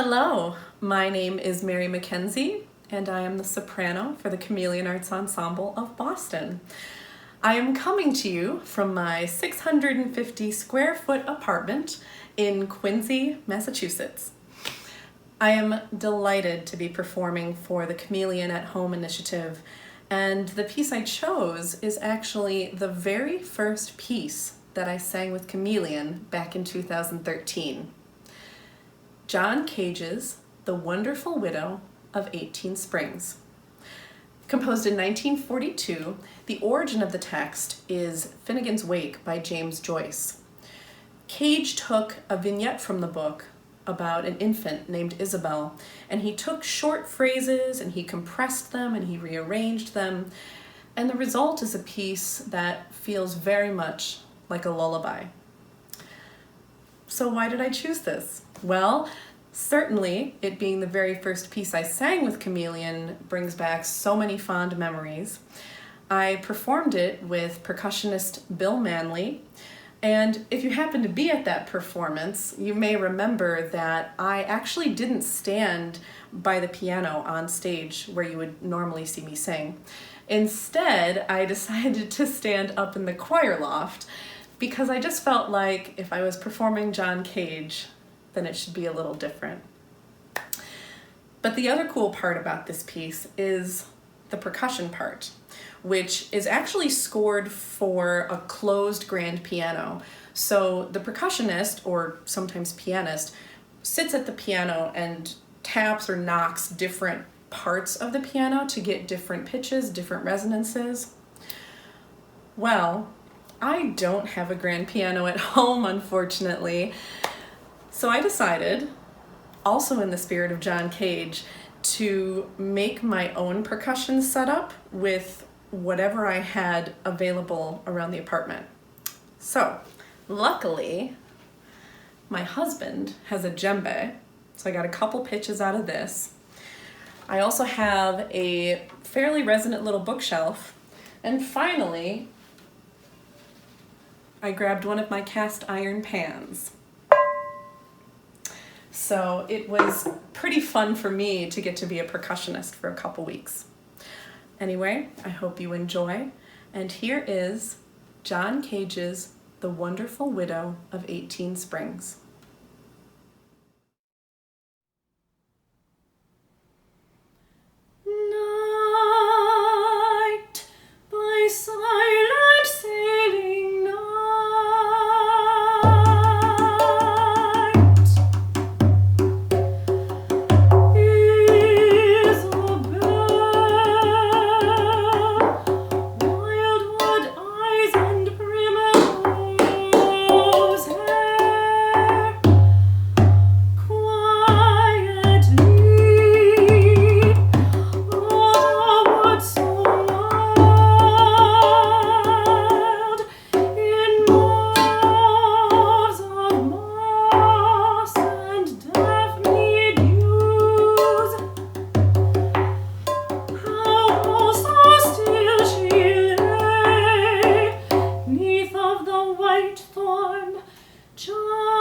Hello, my name is Mackenzie, and I am the soprano for the Chameleon Arts Ensemble of Boston. I am coming to you from my 650 square foot apartment in Quincy, Massachusetts. I am delighted to be performing for the Chameleon at Home initiative, and the piece I chose is actually the very first piece that I sang with Chameleon back in 2013. John Cage's The Wonderful Widow of 18 Springs. Composed in 1942, the origin of the text is Finnegan's Wake by James Joyce. Cage took a vignette from the book about an infant named Isabel, and he took short phrases and he compressed them and he rearranged them, and the result is a piece that feels very much like a lullaby. So why did I choose this? Well, certainly it being the very first piece I sang with Chameleon brings back so many fond memories. I performed it with percussionist Bill Manley, and if you happen to be at that performance, you may remember that I actually didn't stand by the piano on stage where you would normally see me sing. Instead, I decided to stand up in the choir loft because I just felt like if I was performing John Cage, then it should be a little different. But the other cool part about this piece is the percussion part, which is actually scored for a closed grand piano. So the percussionist, or sometimes pianist, sits at the piano and taps or knocks different parts of the piano to get different pitches, different resonances. Well, I don't have a grand piano at home, unfortunately. So I decided, also in the spirit of John Cage, to make my own percussion setup with whatever I had available around the apartment. So, luckily, my husband has a djembe, so I got a couple pitches out of this. I also have a fairly resonant little bookshelf, and finally, I grabbed one of my cast iron pans. So it was pretty fun for me to get to be a percussionist for a couple weeks. Anyway, I hope you enjoy, and here is John Cage's The Wonderful Widow of 18 Springs. Night by silent sailing night. John